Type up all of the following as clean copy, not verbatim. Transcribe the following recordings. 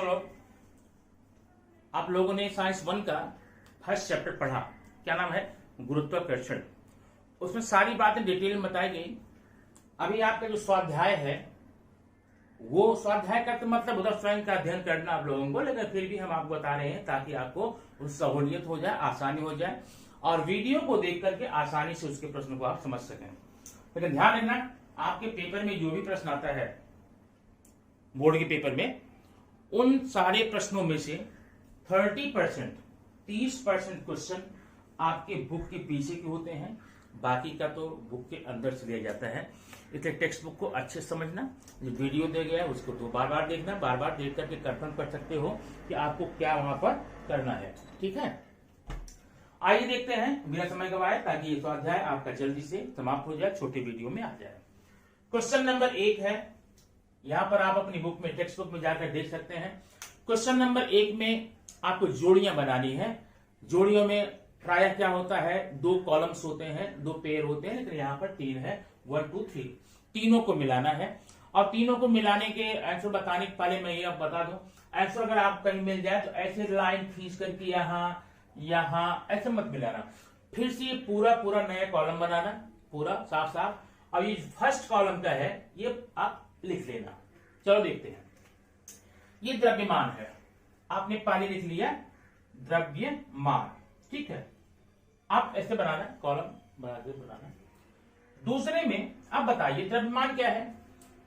चलो, आप लोगों ने साइंस 1 का फर्स्ट चैप्टर पढ़ा, क्या नाम है, गुरुत्वाकर्षण। उसमें सारी बातें डिटेल में बताई गई। अभी आपका जो स्वाध्याय है, वो स्वाध्याय का तो मतलब उधर स्वयं का अध्ययन करना आप लोगों को, लेकिन फिर भी हम आपको बता रहे हैं ताकि आपको सहूलियत हो जाए, आसानी हो जाए और वीडियो को देख करके आसानी से उसके प्रश्न को आप समझ सकें। लेकिन ध्यान रखना, आपके पेपर में जो भी प्रश्न आता है बोर्ड के पेपर में, उन सारे प्रश्नों में से 30% क्वेश्चन आपके बुक के पीछे के होते हैं, बाकी का तो बुक के अंदर से लिया जाता है। इसलिए टेक्स्ट बुक को अच्छे से समझना, जो वीडियो दे गया है उसको तो बार बार देखना, बार बार देख करके कंफर्म कर सकते हो कि आपको क्या वहां पर करना है। ठीक है, आइए देखते हैं बिना समय गवाए, ताकि ये स्वाध्याय आपका जल्दी से समाप्त हो जाए, छोटे वीडियो में आ जाए। क्वेश्चन नंबर 1 है, यहां पर आप अपनी बुक में, टेक्स्ट बुक में जाकर देख सकते हैं। क्वेश्चन नंबर 1 में आपको जोड़ियां बनानी है। जोड़ियों में प्रायः क्या होता है, 2 कॉलम्स होते हैं, 2 पेयर होते हैं, लेकिन यहाँ पर 3 है, 1 2 3। तीनों को मिलाना है और तीनों को मिलाने के आंसर बताने के पहले मैं ये आप बता दूं, आंसर अगर आप कहीं मिल जाए तो ऐसे लाइन खींच करके यहाँ ऐसे मत मिलाना, फिर से ये पूरा नया कॉलम बनाना, पूरा साफ साफ। अब ये फर्स्ट कॉलम का है, ये आप लिख लेना। चलो देखते हैं, ये द्रव्यमान है, आपने पहले लिख लिया द्रव्यमान, ठीक है। आप ऐसे बनाना, कॉलम बनाना। दूसरे में अब बताइए द्रव्यमान क्या है,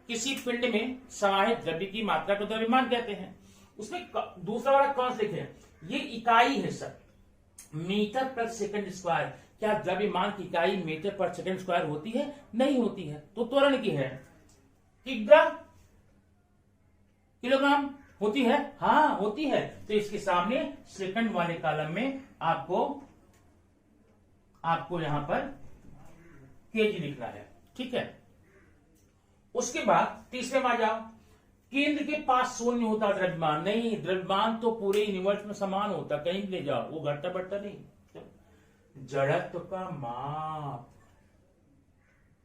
किसी पिंड में समाहित द्रव्य की मात्रा को द्रव्यमान कहते हैं। उसमें दूसरा वाला कौन से लिखे, ये इकाई है सर, मीटर पर सेकंड स्क्वायर। क्या द्रव्यमान की इकाई मीटर पर सेकंड स्क्वायर होती है? नहीं होती है। तो त्वरण की है, किग्रा, किलोग्राम होती है, हाँ होती है। तो इसके सामने सेकंड वाले कॉलम में आपको यहां पर केजी लिखना है, ठीक है। उसके बाद तीसरे में आ जाओ, केंद्र के पास शून्य होता द्रव्यमान। नहीं, द्रव्यमान तो पूरे यूनिवर्स में समान होता, कहीं ले जाओ, वो घटता बढ़ता नहीं। जड़त्व का माप,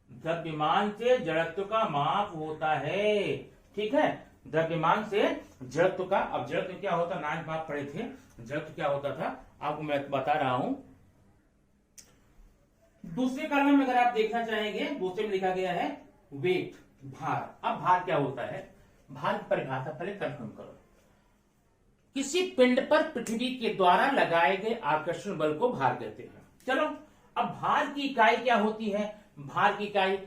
द्रव्यमान से जड़त्व का माप होता है, ठीक है। द्रव्यमान से जड़त्व का, अब जड़त्व क्या होता, 9 भाग पढ़े थे, जड़त्व क्या होता था आपको मैं बता रहा हूं। दूसरे कॉलम में अगर आप देखना चाहेंगे, दूसरे में लिखा गया है वेट, भार। अब भार क्या होता है, भार की परिभाषा पहले कंफर्म करो। किसी पिंड पर पृथ्वी के द्वारा लगाए गए आकर्षण बल को भार कहते हैं। चलो, अब भार की इकाई क्या होती है, भार की इकाई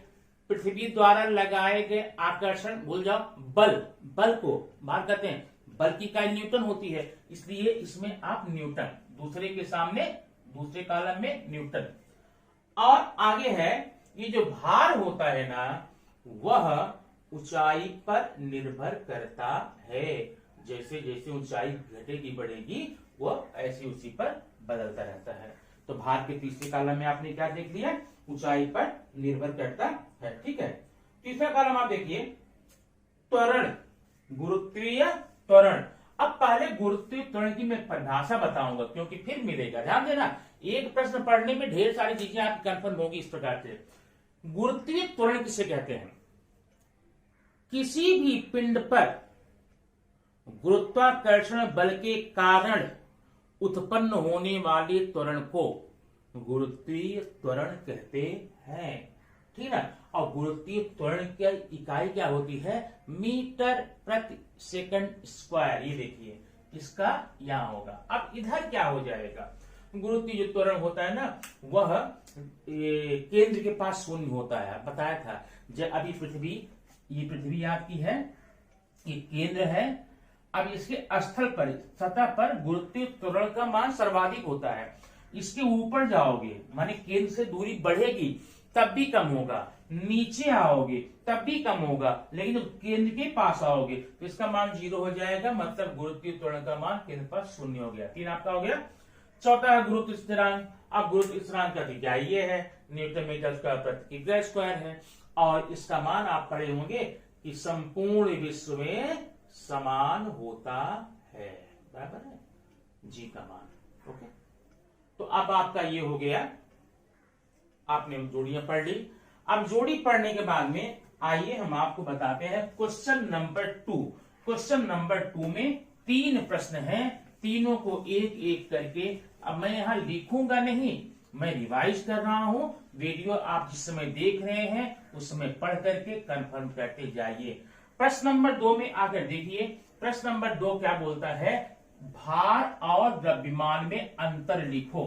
पृथ्वी द्वारा लगाए गए आकर्षण, भूल जाओ, बल को भार कहते हैं। बल की इकाई न्यूटन होती है, इसलिए इसमें आप न्यूटन, दूसरे के सामने दूसरे कॉलम में न्यूटन। और आगे है, ये जो भार होता है ना, वह ऊंचाई पर निर्भर करता है। जैसे जैसे ऊंचाई घटेगी बढ़ेगी, वह ऐसे उसी पर बदलता रहता है। तो भार के तीसरे कॉलम में आपने क्या देख लिया, ऊंचाई पर निर्भर करता है, ठीक है। तीसरा कॉलम आप देखिए, त्वरण, गुरुत्वीय त्वरण। अब पहले गुरुत्वीय त्वरण की मैं परिभाषा बताऊंगा, क्योंकि फिर मिलेगा, ध्यान देना, एक प्रश्न पढ़ने में ढेर सारी चीजें आपकी कंफर्म होगी। इस प्रकार से गुरुत्वीय त्वरण किसे कहते हैं, किसी भी पिंड पर गुरुत्वाकर्षण बल के कारण उत्पन्न होने वाले त्वरण को गुरुत्वीय त्वरण कहते हैं, ठीक है। और गुरुत्वीय त्वरण की इकाई क्या होती है, मीटर प्रति सेकंड स्क्वायर। ये देखिए, इसका यहां होगा। अब इधर क्या हो जाएगा, गुरुत्वीय जो त्वरण होता है ना, वह केंद्र के पास शून्य होता है, बताया था। जब अभी ये पृथ्वी आपकी है, ये केंद्र है। अब इसके स्थल पर, सतह पर गुरुत्वीय त्वरण का मान सर्वाधिक होता है। इसके ऊपर जाओगे, माने केंद्र से दूरी बढ़ेगी तब भी कम होगा, नीचे आओगे तब भी कम होगा, लेकिन जब केंद्र के पास आओगे तो इसका मान 0 हो जाएगा, मतलब गुरुत्वीय त्वरण का मान केंद्र पर 0 हो गया। 3 आपका हो गया। चौथा है गुरुत्व स्थिरांक। अब गुरुत्व स्थिरांक का क्या ये है, न्यूटन मीटर स्क्वायर प्रति किग्रा स्क्वायर है, और इसका मान आप पढ़े होंगे कि संपूर्ण विश्व में समान होता है, बराबर है, जी का मान। ओके, तो अब आपका ये हो गया, आपने जोड़ियां पढ़ ली। अब जोड़ी पढ़ने के बाद में आइए हम आपको बताते हैं क्वेश्चन नंबर 2। क्वेश्चन नंबर 2 में 3 प्रश्न हैं, तीनों को एक एक करके अब मैं यहां लिखूंगा नहीं, मैं रिवाइज कर रहा हूं। वीडियो आप जिस समय देख रहे हैं उस समय पढ़ करके कंफर्म करते जाइए। प्रश्न नंबर 2 में आकर देखिए, प्रश्न नंबर 2 क्या बोलता है, भार और द्रव्यमान में अंतर लिखो।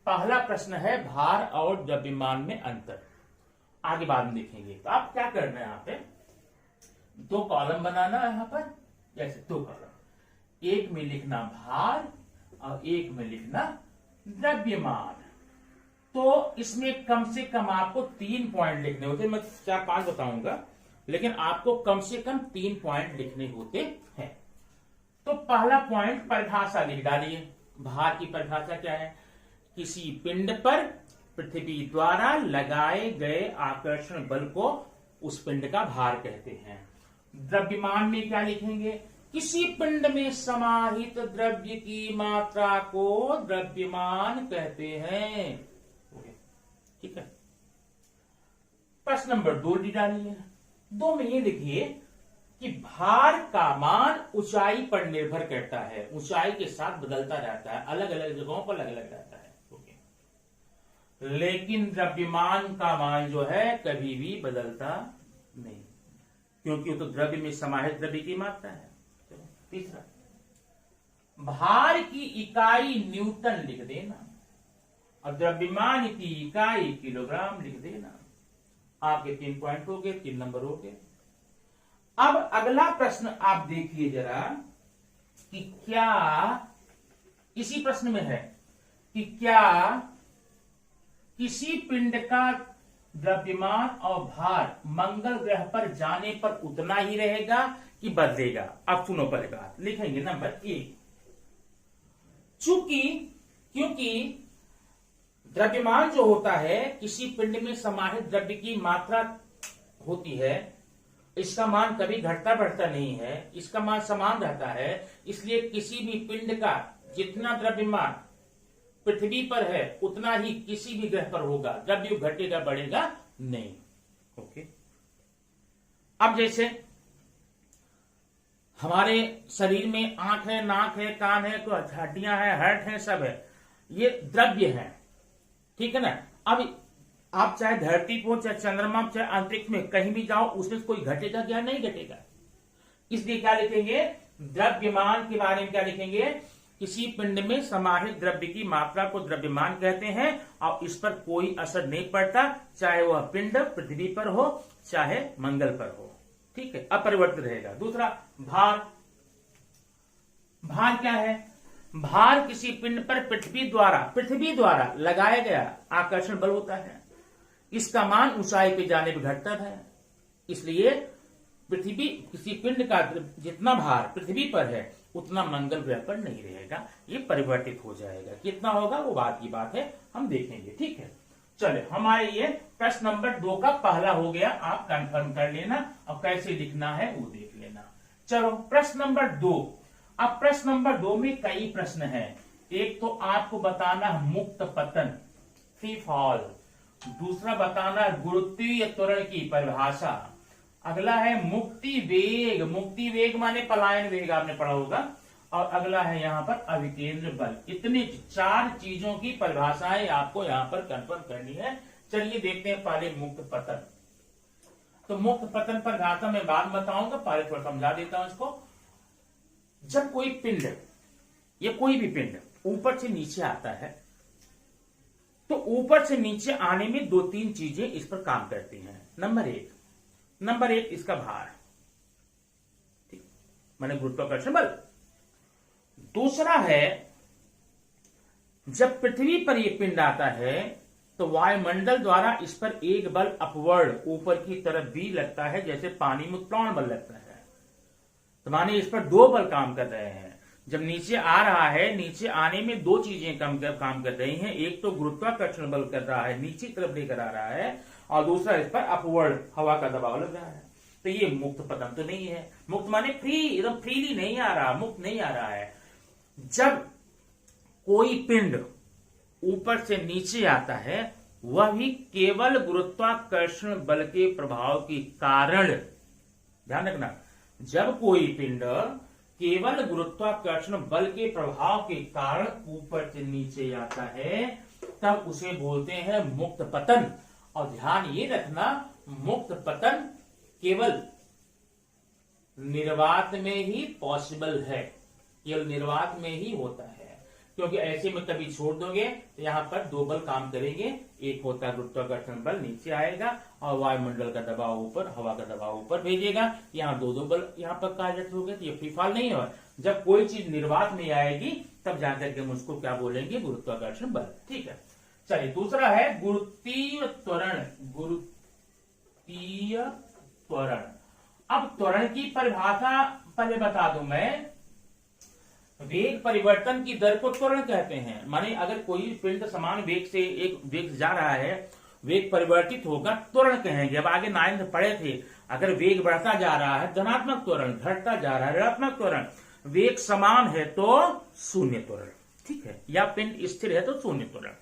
पहला प्रश्न है भार और द्रव्यमान में अंतर, आगे बाद में देखेंगे। तो आप क्या करना है, यहाँ पे 2 कॉलम बनाना है, यहाँ पर जैसे 2 कॉलम, एक में लिखना भार और एक में लिखना द्रव्यमान। तो इसमें कम से कम आपको 3 पॉइंट लिखने होते हैं, मैं 4-5 बताऊंगा, लेकिन आपको कम से कम 3 पॉइंट लिखने होते हैं। तो पहला पॉइंट परिभाषा लिख डालिए। भार की परिभाषा क्या है, किसी पिंड पर पृथ्वी द्वारा लगाए गए आकर्षण बल को उस पिंड का भार कहते हैं। द्रव्यमान में क्या लिखेंगे, किसी पिंड में समाहित द्रव्य की मात्रा को द्रव्यमान कहते हैं। ठीक है। प्रश्न नंबर 2 डालिए। 2 में ये लिखिए कि भार का मान ऊंचाई पर निर्भर करता है, ऊंचाई के साथ बदलता रहता है, अलग अलग जगहों पर अलग अलग रहता है, लेकिन द्रव्यमान का मान जो है कभी भी बदलता नहीं, क्योंकि वो तो द्रव्य में समाहित द्रव्य की मात्रा है। तीसरा, भार की इकाई न्यूटन लिख देना और द्रव्यमान की इकाई किलोग्राम लिख देना। आपके 3 पॉइंट हो गए, 3 नंबर हो गए। अब अगला प्रश्न आप देखिए जरा कि क्या इसी प्रश्न में है कि क्या किसी पिंड का द्रव्यमान और भार मंगल ग्रह पर जाने पर उतना ही रहेगा कि बदलेगा। अब सुनो पहले बात, लिखेंगे नंबर 1, क्योंकि द्रव्यमान जो होता है किसी पिंड में समाहित द्रव्य की मात्रा होती है, इसका मान कभी घटता बढ़ता नहीं है, इसका मान समान रहता है। इसलिए किसी भी पिंड का जितना द्रव्यमान पृथ्वी पर है उतना ही किसी भी ग्रह पर होगा, द्रव्य घटेगा बढ़ेगा नहीं। ओके। अब जैसे हमारे शरीर में आंख है, नाक है, कान है, तो हड्डियां हैं, हार्ट है, सब है, ये द्रव्य है, ठीक है ना। अब आप चाहे धरती पर, चाहे चंद्रमा, चाहे अंतरिक्ष में कहीं भी जाओ, उसमें कोई घटेगा क्या, नहीं घटेगा। इसलिए क्या लिखेंगे, द्रव्यमान के बारे में क्या लिखेंगे, किसी पिंड में समाहित द्रव्य की मात्रा को द्रव्यमान कहते हैं और इस पर कोई असर नहीं पड़ता, चाहे वह पिंड पृथ्वी पर हो चाहे मंगल पर हो, ठीक है, अपरिवर्तित रहेगा। दूसरा, भार। भार क्या है, भार किसी पिंड पर पृथ्वी द्वारा लगाया गया आकर्षण बल होता है, इसका मान ऊंचाई पे जाने पर घटता है। इसलिए पृथ्वी किसी पिंड का जितना भार पृथ्वी पर है उतना मंगल ग्रह पर नहीं रहेगा, ये परिवर्तित हो जाएगा। कितना होगा वो बात की बात है, हम देखेंगे, ठीक है। चले, हमारे ये प्रश्न नंबर 2 का पहला हो गया, आप कंफर्म कर लेना और कैसे लिखना है वो देख लेना। चलो प्रश्न नंबर 2। अब प्रश्न नंबर 2 में कई प्रश्न हैं। एक तो आपको बताना मुक्त पतन, फ्री फॉल, दूसरा बताना गुरुत्वीय त्वरण की परिभाषा, अगला है मुक्ति वेग, मुक्ति वेग माने पलायन वेग, आपने पढ़ा होगा, और अगला है यहाँ पर अभिकेंद्र बल। इतनी 4 चीजों की परिभाषाएं आपको यहाँ पर कंफर्म करनी है। चलिए देखते हैं पहले मुक्त पतन। तो मुक्त पतन पर परिभाषा मैं बाद में बताऊंगा, पहले थोड़ा समझा देता हूं इसको। जब कोई पिंड या कोई भी पिंड ऊपर से नीचे आता है तो ऊपर से नीचे आने में 2-3 चीजें इस पर काम करती हैं। नंबर एक इसका भार, ठीक, माने गुरुत्वाकर्षण बल। दूसरा है जब पृथ्वी पर यह पिंड आता है तो वायुमंडल द्वारा इस पर एक बल अपवर्ड ऊपर की तरफ भी लगता है, जैसे पानी में उत्प्लावन बल लगता है। तो माने इस पर 2 बल काम कर रहे हैं। जब नीचे आ रहा है, नीचे आने में 2 चीजें काम कर रही हैं। एक तो गुरुत्वाकर्षण बल कर रहा है, नीचे तरफ लेकर आ रहा है, और दूसरा इस पर अपवर्ड हवा का दबाव लग रहा है। तो ये मुक्त पतन तो नहीं है। मुक्त माने फ्री, एकदम फ्रीली नहीं आ रहा, मुक्त नहीं आ रहा है। जब कोई पिंड ऊपर से नीचे आता है वह भी केवल गुरुत्वाकर्षण बल के प्रभाव के कारण, ध्यान रखना, जब कोई पिंड केवल गुरुत्वाकर्षण बल के प्रभाव के कारण ऊपर से नीचे आता है तब उसे बोलते हैं मुक्त पतन। और ध्यान ये रखना, मुक्त पतन केवल निर्वात में ही पॉसिबल है, केवल निर्वात में ही होता है, क्योंकि ऐसे में कभी छोड़ दोगे तो यहाँ पर दो बल काम करेंगे। एक होता है गुरुत्वाकर्षण बल, नीचे आएगा और वायुमंडल का दबाव ऊपर, हवा का दबाव ऊपर भेजेगा। यहाँ दो बल यहाँ पर कार्यरत हो गए तो ये फ्री फॉल नहीं होगा। जब कोई चीज निर्वात में आएगी तब जाकर के हम उसको क्या बोलेंगे, गुरुत्वाकर्षण बल। ठीक है, चलिए दूसरा है गुरुत्वीय त्वरण। गुरुत्वीय त्वरण। अब त्वरण की परिभाषा पहले बता दूं मैं। वेग परिवर्तन की दर को त्वरण कहते हैं। माने अगर कोई पिंड समान वेग से एक वेग से जा रहा है, वेग परिवर्तित होगा, त्वरण कहेंगे। अब आगे 9th पढ़े थे, अगर वेग बढ़ता जा रहा है धनात्मक त्वरण, घटता जा रहा है ऋणात्मक त्वरण, वेग समान है तो शून्य त्वरण। ठीक है, या पिंड स्थिर है तो शून्य त्वरण।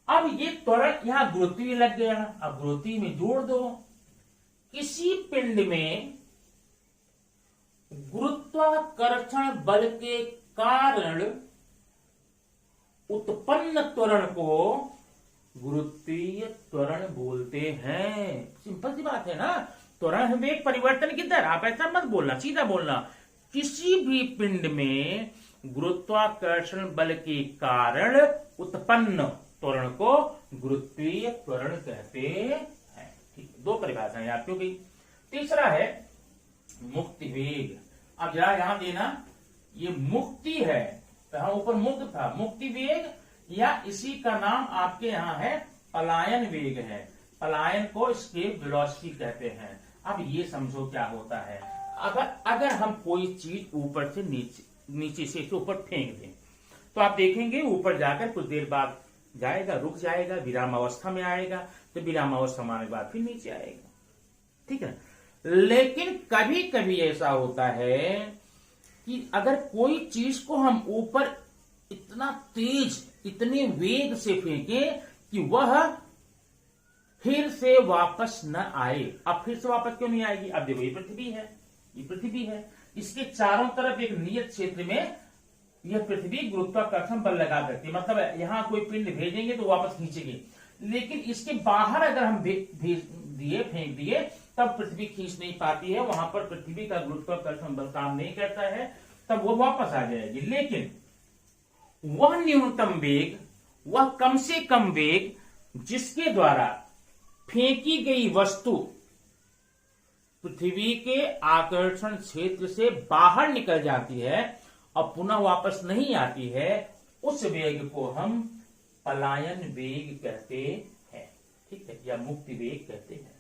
अब ये त्वरण यहां गुरुत्वीय लग गया, अब गुरुत्वीय में जोड़ दो। किसी पिंड में गुरुत्वाकर्षण बल के कारण उत्पन्न त्वरण को गुरुत्वीय त्वरण बोलते हैं। सिंपल सी बात है ना, त्वरण है वेग परिवर्तन की दर। आप ऐसा मत बोलना, सीधा बोलना। किसी भी पिंड में गुरुत्वाकर्षण बल के कारण उत्पन्न त्वरण को गुरुत्वीय त्वरण कहते हैं। ठीक, दो परिभाषाएं आपकी हो गई। तीसरा है मुक्ति वेग। अब जरा यहां देना, ये मुक्ति है, यहां ऊपर मुक्त था, मुक्ति वेग या इसी का नाम आपके यहां है पलायन वेग है। पलायन को एस्केप वेलोसिटी कहते हैं। अब ये समझो क्या होता है, अगर हम कोई चीज ऊपर से नीचे से ऊपर फेंक दें तो आप देखेंगे ऊपर जाकर कुछ देर बाद जाएगा, रुक जाएगा, विराम अवस्था में आएगा, तो विराम अवस्था में आने के बाद फिर नीचे आएगा। ठीक है, लेकिन कभी कभी ऐसा होता है कि अगर कोई चीज को हम ऊपर इतना तेज, इतने वेग से फेंके कि वह फिर से वापस न आए। अब फिर से वापस क्यों नहीं आएगी? अब देखो ये पृथ्वी है, ये पृथ्वी है, इसके चारों तरफ एक नियत क्षेत्र में यह पृथ्वी गुरुत्वाकर्षण बल लगा करती है। मतलब यहां कोई पिंड भेजेंगे तो वापस खींचेगी, लेकिन इसके बाहर अगर हम फेंक दिए तब पृथ्वी खींच नहीं पाती है, वहां पर पृथ्वी का गुरुत्वाकर्षण बल काम नहीं करता है, तब वो वापस आ जाएगी। लेकिन वह न्यूनतम वेग, वह कम से कम वेग जिसके द्वारा फेंकी गई वस्तु पृथ्वी के आकर्षण क्षेत्र से बाहर निकल जाती है और पुनः वापस नहीं आती है, उस वेग को हम पलायन वेग कहते हैं। ठीक है, या मुक्ति वेग कहते हैं।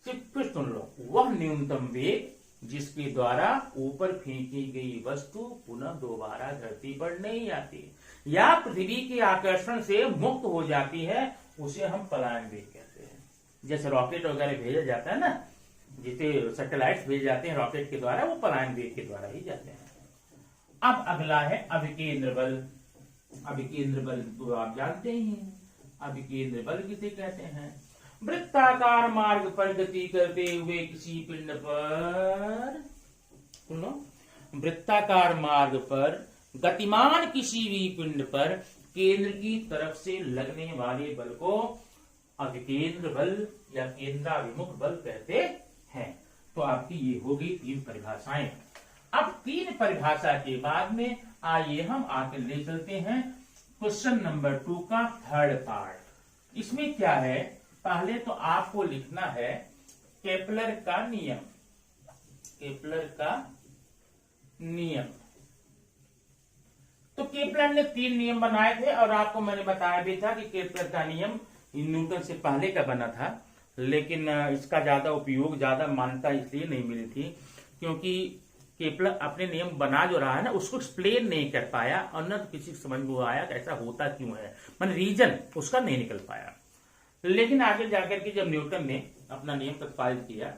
फिर सुन लो, वह न्यूनतम वेग जिसके द्वारा ऊपर फेंकी गई वस्तु पुनः दोबारा धरती पर नहीं आती या पृथ्वी के आकर्षण से मुक्त हो जाती है, उसे हम पलायन वेग कहते हैं। जैसे रॉकेट वगैरह भेजा जाता है ना, जिसे सैटेलाइट भेजे जाते हैं रॉकेट के द्वारा, वो पलायन वेग के द्वारा ही जाते हैं। अब अगला है अभिकेंद्र बल। अभिकेंद्र बल तो आप जानते ही हैं, अभिकेंद्र बल किसे कहते हैं? वृत्ताकार मार्ग पर गति करते हुए किसी पिंड पर, सुनो, वृत्ताकार मार्ग पर गतिमान किसी भी पिंड पर केंद्र की तरफ से लगने वाले बल को अभिकेंद्र बल या केंद्राभिमुख बल कहते हैं। तो आपकी ये होगी 3 परिभाषाएं। अब 3 परिभाषा के बाद में आइए हम आकर ले चलते हैं क्वेश्चन नंबर 2 का 3rd पार्ट। इसमें क्या है, पहले तो आपको लिखना है केपलर का नियम। केपलर का नियम, तो केपलर ने 3 नियम बनाए थे और आपको मैंने बताया भी था कि केपलर का नियम न्यूटन से पहले का बना था, लेकिन इसका ज्यादा उपयोग, ज्यादा मान्यता इसलिए नहीं मिली थी क्योंकि केपलर अपने नियम बना जो रहा है ना, उसको एक्सप्लेन नहीं कर पाया और न किसी समझ में आया कि ऐसा होता क्यों है, मान रीजन उसका नहीं निकल पाया। लेकिन आगे जाकर के जब न्यूटन ने अपना नियम प्रतिपादित किया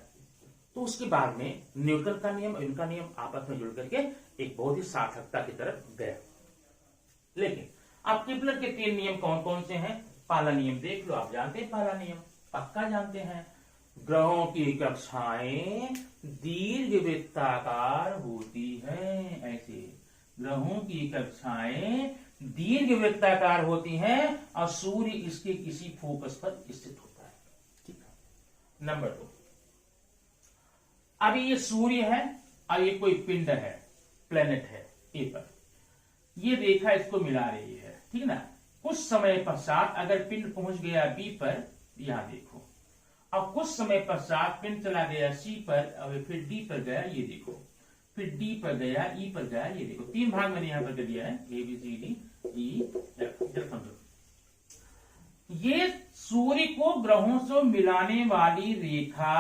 तो उसके बाद में न्यूटन का नियम और इनका नियम आपस में जुड़ करके एक बहुत ही सार्थकता की तरफ गया। लेकिन अब केपलर के 3 नियम कौन कौन से हैं? पहला नियम देख लो, आप जानते हैं पहला नियम, पक्का जानते हैं, ग्रहों की कक्षाएं दीर्घ वृत्ताकार होती हैं। ऐसे ग्रहों की कक्षाएं दीर्घ वृत्ताकार होती हैं और सूर्य इसके किसी फोकस पर स्थित होता है। ठीक है। नंबर 2, अभी ये सूर्य है और ये कोई पिंड है, प्लेनेट है ए पर, ये रेखा इसको मिला रही है, ठीक ना। कुछ समय पश्चात अगर पिंड पहुंच गया बी पर, यहां देखो, अब कुछ समय पश्चात पिंड चला गया सी पर, अब फिर डी पर गया, ये देखो, फिर डी पर गया, ई पर गया, ये देखो, 3 भाग मैंने यहां पर कर दिया है, A B C D E F. समझो, ये सूर्य को ग्रहों से मिलाने वाली रेखा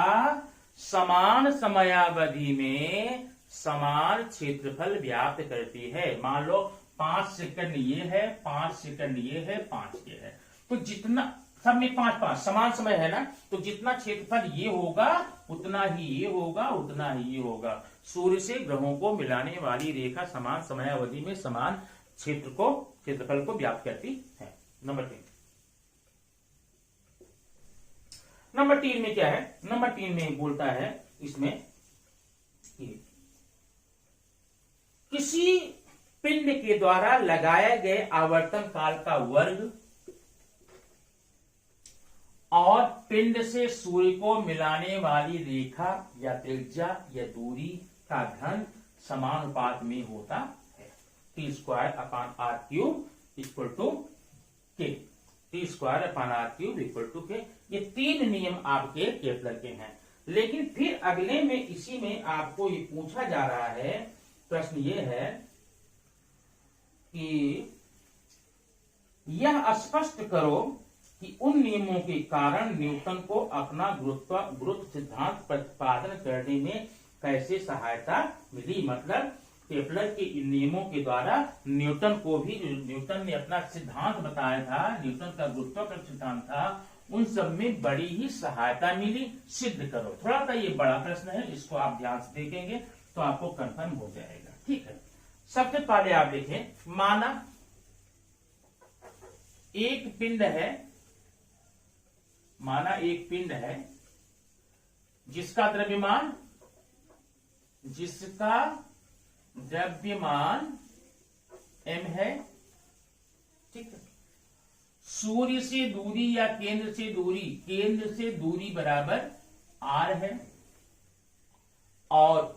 समान समयावधि में समान क्षेत्रफल व्याप्त करती है। मान लो 5 सेकंड ये है, 5 सेकंड ये है, 5 ये है, तो जितना सब में 5-5 समान समय है ना, तो जितना क्षेत्रफल ये होगा उतना ही ये होगा, उतना ही ये होगा। सूर्य से ग्रहों को मिलाने वाली रेखा समान समयावधि में समान क्षेत्रफल को व्याप्त करती है। नंबर 3 में क्या है? नंबर 3 में बोलता है इसमें किसी पिंड के द्वारा लगाए गए आवर्तन काल का वर्ग और पिंड से सूर्य को मिलाने वाली रेखा या त्रिज्या या दूरी का घन समानुपात में होता है। T²/R³ equal to K। T²/R³ equal to K। ये 3 नियम आपके केपलर के हैं। लेकिन फिर अगले में इसी में आपको ये पूछा जा रहा है, प्रश्न ये है कि यह स्पष्ट करो कि उन नियमों के कारण न्यूटन को अपना गुरुत्व सिद्धांत प्रतिपादन करने में कैसे सहायता मिली। मतलब केपलर के इन नियमों के द्वारा न्यूटन को भी, न्यूटन ने अपना सिद्धांत बताया था, न्यूटन का गुरुत्वाकर्षण सिद्धांत था, उन सब में बड़ी ही सहायता मिली। सिद्ध करो। थोड़ा सा ये बड़ा प्रश्न है, इसको आप ध्यान से देखेंगे तो आपको कंफर्म हो जाएगा। ठीक है, सबसे पहले आप देखें, माना एक पिंड है, माना एक पिंड है जिसका द्रव्यमान m है। ठीक है, सूर्य से दूरी या केंद्र से दूरी बराबर r है और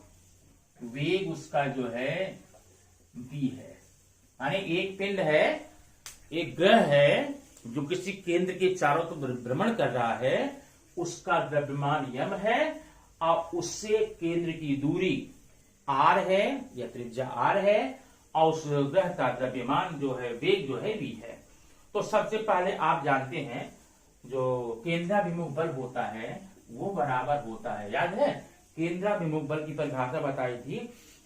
वेग उसका जो है v है। यानी एक पिंड है, एक ग्रह है जो किसी केंद्र के चारों तरफ भ्रमण कर रहा है, उसका द्रव्यमान m है और उससे केंद्र की दूरी r है या त्रिज्या r है और उस ग्रह का द्रव्यमान जो है, वेग जो है v है। तो सबसे पहले आप जानते हैं जो केंद्राभिमुख बल होता है वो बराबर होता है, याद है? केंद्राभिमुख बल की परिभाषा बताई थी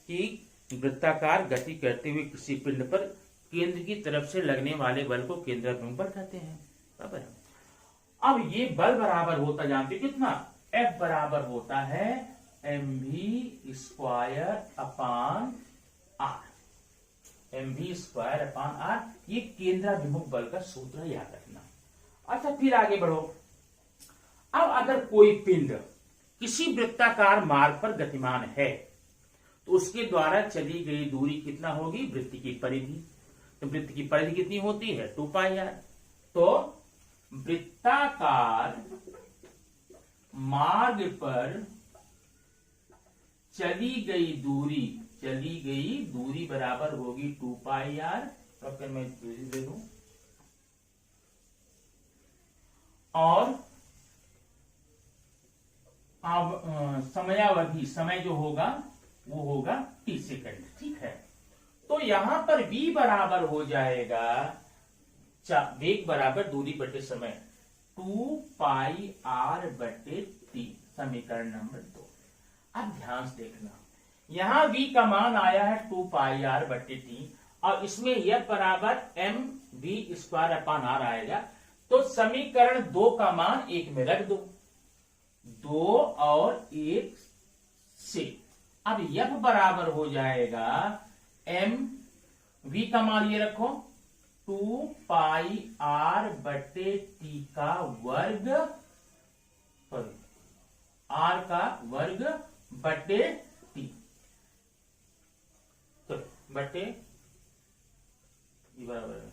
कि वृत्ताकार गति करते हुए किसी पिंड पर केंद्र की तरफ से लगने वाले बल को केंद्राभिमुख बल कहते हैं। बराबर है। अब ये बल बराबर होता, जानते कितना? F बराबर होता है mv²/r। mv²/r ये केंद्राभिमुख बल का सूत्र है, याद रखना। अच्छा, फिर आगे बढ़ो। अब अगर कोई पिंड किसी वृत्ताकार मार्ग पर गतिमान है तो उसके द्वारा चली गई दूरी कितना होगी? वृत्त की परिधि। तो वृत्त की परिधि कितनी होती है? 2πr। तो वृत्ताकार मार्ग पर चली गई दूरी बराबर होगी 2πr। तो फिर मैं दूरी दे दूं और अब समयावधि, समय जो होगा वो होगा t सेकंड। ठीक है, तो यहां पर v बराबर हो जाएगा वेग बराबर दूरी बटे समय 2πr/t। समीकरण नंबर 2। अब ध्यान से देखना, यहां v का मान आया है 2πr/t और इसमें f बराबर mv²/r आएगा। तो समीकरण 2 का मान 1 में रख दो, 2 और 1 से। अब f बराबर हो जाएगा v का मान ये रखो 2πr/t का वर्ग बटे टी, तो बटे बराबर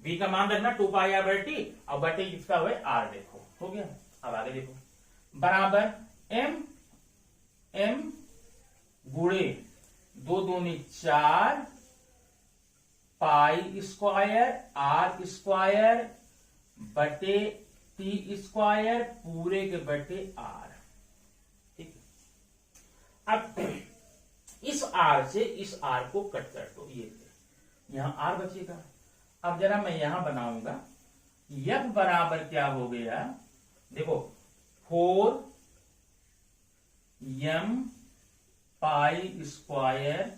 v का मान रखना 2 पाई आर बटे टी, और बटे इसका हुआ आर, देखो हो गया। अब आगे देखो, बराबर m गुणे 2 दूनी 4 पाई स्क्वायर आर स्क्वायर बटे टी स्क्वायर पूरे के बटे आर। ठीक है, अब इस आर से इस आर को कट कर दो, ये यहां आर बचेगा। अब जरा मैं यहां बनाऊंगा, यफ बराबर क्या हो गया, देखो 4 m pi square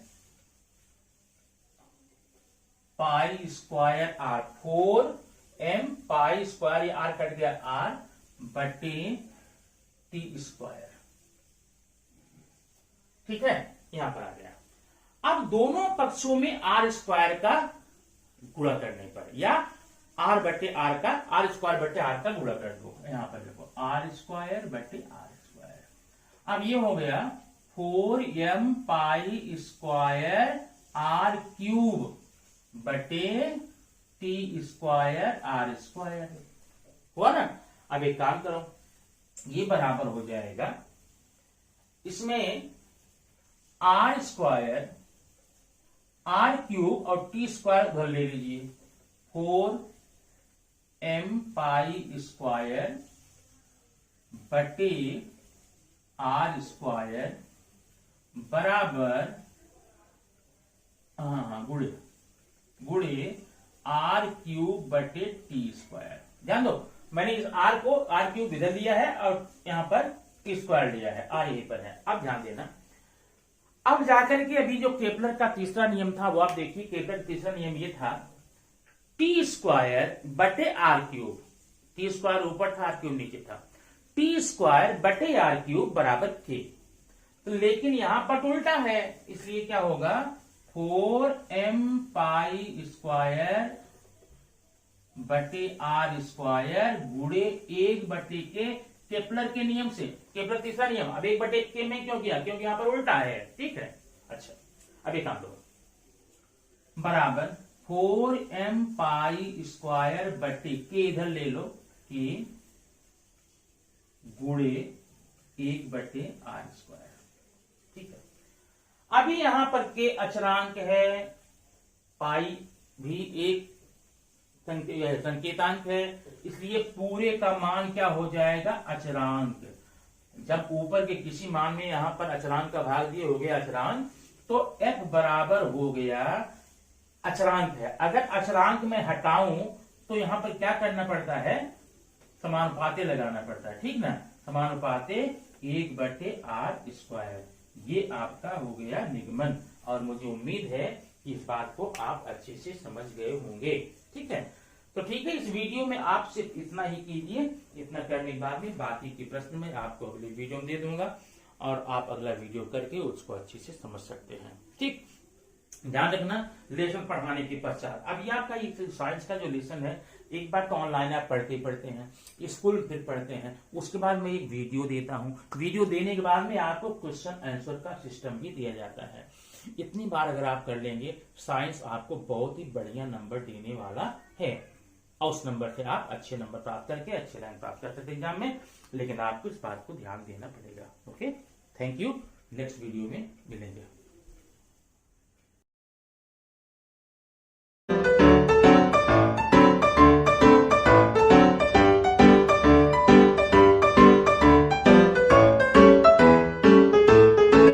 R, 4 m pi square, ये आर कट गया आर बटे टी स्क्वायर। ठीक है, यहां पर आ गया। अब दोनों पक्षों में आर स्क्वायर का गुणा करने पर, या आर बटे आर का, आर स्क्वायर बटे आर का गुणा कर दो। यहां पर देखो आर स्क्वायर बटे आर स्क्वायर। अब ये हो गया 4m pi square R cube बटे टी स्क्वायर आर स्क्वायर, हुआ ना। अब एक काम करो, ये बराबर हो जाएगा, इसमें आर स्क्वायर आर क्यूब और टी स्क्वायर उधर ले लीजिए, 4m पाई स्क्वायर बटे आर स्क्वायर बराबर गुणे आर क्यूब बटे टी स्क्वायर। ध्यान दो, मैंने इस आर को आर क्यूब इधर लिया है और यहां पर टी स्क्वायर लिया है, आर यहीं पर है। अब ध्यान देना, अब जाकर के अभी जो केपलर का तीसरा नियम था वो आप देखिए, केपलर का तीसरा नियम ये था, टी स्क्वायर बटे आर क्यूब, टी स्क्वायर ऊपर था आर क्यूब नीचे था, टी स्क्वायर बटे आर क्यूब बराबर के। तो लेकिन यहां पर उल्टा है, इसलिए क्या होगा, 4m पाई स्क्वायर बटे आर स्क्वायर गुणे 1 बटे के केपलर के नियम से, केपलर तीसरा नियम। अब 1 बटे के में क्यों किया, क्योंकि यहां पर उल्टा है। ठीक है, अच्छा अब एक काम दो, बराबर 4m पाई स्क्वायर बटे के इधर ले लो, कि गुणे 1 बटे आर स्क्वायर। ठीक है, अभी यहां पर के अचरांक है, पाई भी एक संकेतांक है, इसलिए पूरे का मान क्या हो जाएगा, अचरांक। जब ऊपर के किसी मान में यहां पर अचरांक का भाग दिए, हो गया अचरांक, तो f बराबर हो गया अचरांक है। अगर अचरांक में हटाऊं तो यहां पर क्या करना पड़ता है, समानुपाते लगाना पड़ता है। ठीक ना, समानुपाते 1 बटे आर स्क्वायर। ये आपका हो गया निगमन, और मुझे उम्मीद है कि इस बात को आप अच्छे से समझ गए होंगे। ठीक है, तो ठीक है, इस वीडियो में आप सिर्फ इतना ही कीजिए। इतना करने के बाद में बाकी के प्रश्न में आपको अगली वीडियो में दे दूंगा, और आप अगला वीडियो करके उसको अच्छे से समझ सकते हैं। ठीक, ध्यान रखना, लेसन पढ़ाने के पश्चात, अब ये आपका साइंस का जो लेसन है, एक बार तो ऑनलाइन आप पढ़ते हैं, स्कूल फिर पढ़ते हैं, उसके बाद मैं एक वीडियो देता हूँ। वीडियो देने के बाद में आपको क्वेश्चन आंसर का सिस्टम भी दिया जाता है। इतनी बार अगर आप कर लेंगे, साइंस आपको बहुत ही बढ़िया नंबर देने वाला है, और उस नंबर से आप अच्छे नंबर प्राप्त करके अच्छे रैंक प्राप्त कर सकते एग्जाम में। लेकिन आपको इस बात को ध्यान देना पड़ेगा। Okay, thank you, next video में मिलेंगे।